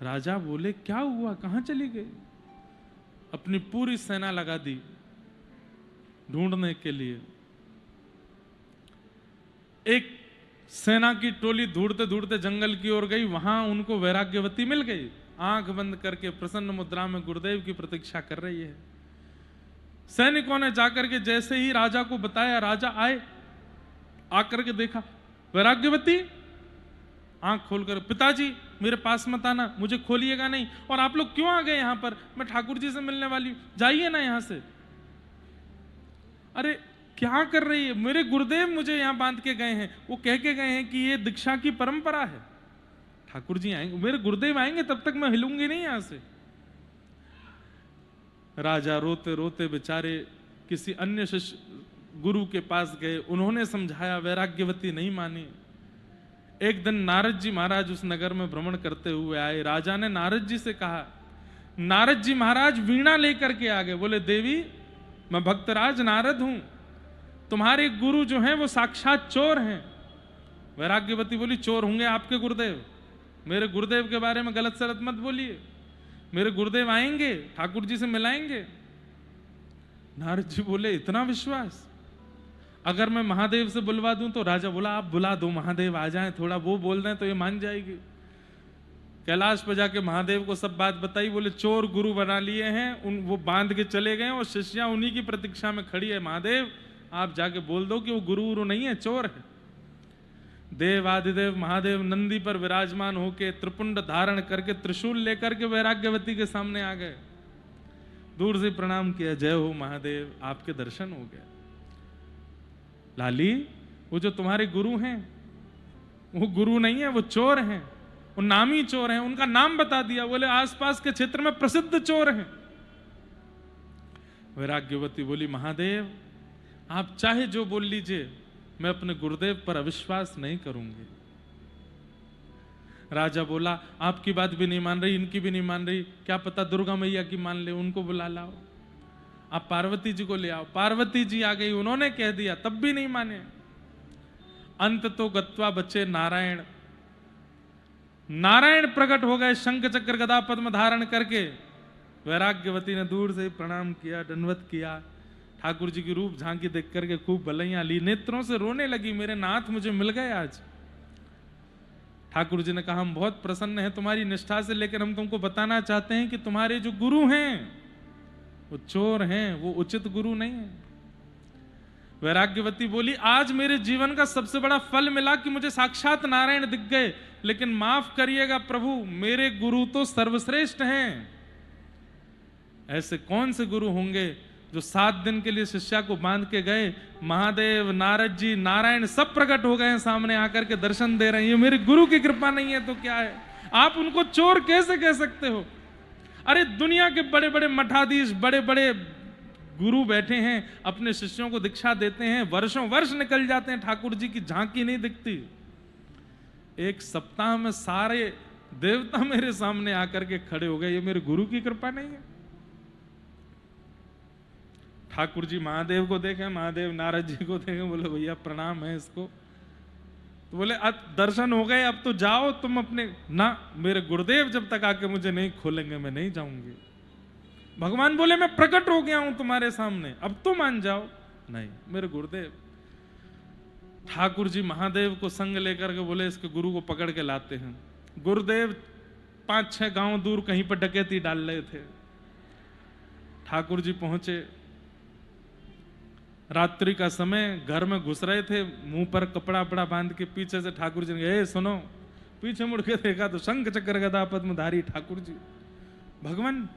राजा बोले क्या हुआ, कहां चली गई? अपनी पूरी सेना लगा दी ढूंढने के लिए। एक सेना की टोली ढूंढते ढूंढते जंगल की ओर गई, वहां उनको वैराग्यवती मिल गई। आंख बंद करके प्रसन्न मुद्रा में गुरुदेव की प्रतीक्षा कर रही है। सैनिकों ने जाकर के जैसे ही राजा को बताया, राजा आए, आकर के देखा वैराग्यवती आंख खोलकर, पिताजी मेरे पास मत आना, मुझे खोलिएगा नहीं। और आप लोग क्यों आ गए यहां पर? मैं ठाकुर जी से मिलने वाली हूं, जाइए ना यहां से। अरे क्या कर रही है? मेरे गुरुदेव मुझे यहां बांध के गए हैं, वो कह के गए हैं कि ये दीक्षा की परंपरा है, ठाकुर जी आएंगे, मेरे गुरुदेव आएंगे तब तक मैं हिलूंगी नहीं यहां से। राजा रोते रोते बेचारे किसी अन्य शिष्य गुरु के पास गए, उन्होंने समझाया, वैराग्यवती नहीं मानी। एक दिन नारद जी महाराज उस नगर में भ्रमण करते हुए आए। राजा ने नारद जी से कहा, नारद जी महाराज वीणा लेकर के आ गए। बोले देवी मैं भक्तराज नारद हूं, तुम्हारे गुरु जो हैं वो साक्षात चोर हैं। वैराग्यवती बोली चोर होंगे आपके गुरुदेव, मेरे गुरुदेव के बारे में गलत सलत मत बोलिए, मेरे गुरुदेव आएंगे ठाकुर जी से मिलाएंगे। नारद जी बोले इतना विश्वास, अगर मैं महादेव से बुलवा दूं तो? राजा बोला आप बुला दो, महादेव आ जाएं, थोड़ा वो बोल दें तो ये मान जाएगी। कैलाश पर जाके महादेव को सब बात बताई। बोले चोर गुरु बना लिए हैं, वो बांध के चले गए और शिष्या उन्हीं की प्रतीक्षा में खड़ी है। महादेव आप जाके बोल दो कि वो गुरु नहीं है, चोर है। देव आदिदेव महादेव नंदी पर विराजमान होके त्रिपुंड धारण करके त्रिशूल लेकर के वैराग्यवती के सामने आ गए। दूर से प्रणाम किया, जय हो महादेव, आपके दर्शन हो गए। लाली वो जो तुम्हारे गुरु हैं वो गुरु नहीं है, वो चोर हैं, वो नामी चोर हैं। उनका नाम बता दिया। बोले आसपास के क्षेत्र में प्रसिद्ध चोर हैं। वैराग्यवती बोली महादेव आप चाहे जो बोल लीजिए, मैं अपने गुरुदेव पर अविश्वास नहीं करूंगी। राजा बोला आपकी बात भी नहीं मान रही, इनकी भी नहीं मान रही, क्या पता दुर्गा मैया की मान ले, उनको बुला लाओ, आप पार्वती जी को ले आओ। पार्वती जी आ गई, उन्होंने कह दिया, तब भी नहीं माने। अंत तो गत्वा बचे नारायण। नारायण प्रकट हो गए शंख चक्र गदा पद्म धारण करके। वैराग्यवती ने दूर से प्रणाम किया, दंडवत किया। ठाकुर जी की रूप झांकी देख करके खूब भलाइयां ली, नेत्रों से रोने लगी, मेरे नाथ मुझे मिल गए आज। ठाकुर जी ने कहा हम बहुत प्रसन्न हैं तुम्हारी निष्ठा से, लेकिन हम तुमको बताना चाहते हैं कि तुम्हारे जो गुरु हैं वो चोर हैं, वो उचित गुरु नहीं है। वैराग्यवती बोली आज मेरे जीवन का सबसे बड़ा फल मिला कि मुझे साक्षात नारायण दिख गए, लेकिन माफ करिएगा प्रभु, मेरे गुरु तो सर्वश्रेष्ठ हैं। ऐसे कौन से गुरु होंगे जो 7 दिन के लिए शिष्या को बांध के गए, महादेव नारद जी नारायण सब प्रकट हो गए हैं सामने आकर के दर्शन दे रहे हैं। ये मेरे गुरु की कृपा नहीं है तो क्या है? आप उनको चोर कैसे कह सकते हो? अरे दुनिया के बड़े बड़े मठाधीश, बड़े बड़े गुरु बैठे हैं, अपने शिष्यों को दीक्षा देते हैं, वर्षों वर्ष निकल जाते हैं, ठाकुर जी की झांकी नहीं दिखती। एक सप्ताह में सारे देवता मेरे सामने आकर के खड़े हो गए, ये मेरे गुरु की कृपा नहीं है? ठाकुर जी महादेव को देखे, महादेव नारद जी को देखे, बोले भैया प्रणाम है इसको। तो बोले अब दर्शन हो गए, अब तो जाओ तुम अपने। ना, मेरे गुरुदेव जब तक आके मुझे नहीं खोलेंगे मैं नहीं जाऊंगी। भगवान बोले मैं प्रकट हो गया हूं तुम्हारे सामने, अब तो मान जाओ। नहीं, मेरे गुरुदेव। ठाकुर जी महादेव को संग लेकर के बोले इसके गुरु को पकड़ के लाते हैं। गुरुदेव 5-6 गांव दूर कहीं पर डकैती डाल रहे थे। ठाकुर जी पहुंचे, रात्रि का समय, घर में घुस रहे थे, मुंह पर कपड़ा वपड़ा बांध के। पीछे से ठाकुर जी ने कहा सुनो, पीछे मुड़ के देखा तो शंख चक्र गदा पद्मधारी ठाकुर जी। भगवान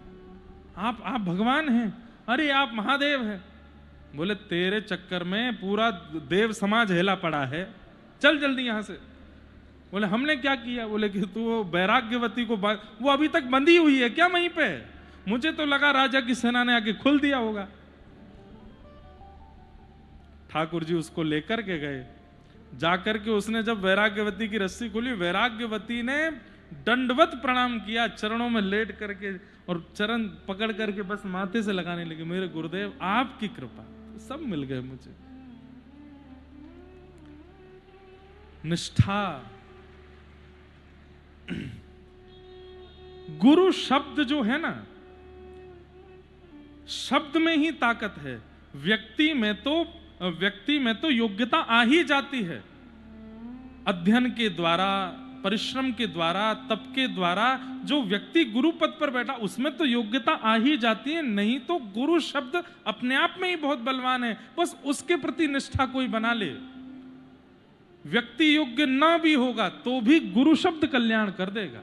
आप भगवान हैं? अरे आप महादेव हैं। बोले तेरे चक्कर में पूरा देव समाज हेला पड़ा है, चल जल्दी यहां से। बोले हमने क्या किया? बोले कि तू वो वैराग्यवती को वो अभी तक बंधी हुई है क्या वहीं पे? मुझे तो लगा राजा की सेना ने आके खुल दिया होगा। ठाकुर जी उसको लेकर के गए, जाकर के उसने जब वैराग्यवती की रस्सी खुली, वैराग्यवती ने दंडवत प्रणाम किया, चरणों में लेट करके, और चरण पकड़ करके बस माथे से लगाने लगे, मेरे गुरुदेव आपकी कृपा, सब मिल गए मुझे। निष्ठा गुरु शब्द जो है ना, शब्द में ही ताकत है। व्यक्ति में तो योग्यता आ ही जाती है, अध्ययन के द्वारा, परिश्रम के द्वारा, तप के द्वारा। जो व्यक्ति गुरु पद पर बैठा उसमें तो योग्यता आ ही जाती है। नहीं तो गुरु शब्द अपने आप में ही बहुत बलवान है, बस उसके प्रति निष्ठा कोई बना ले। व्यक्ति योग्य ना भी होगा तो भी गुरु शब्द कल्याण कर देगा।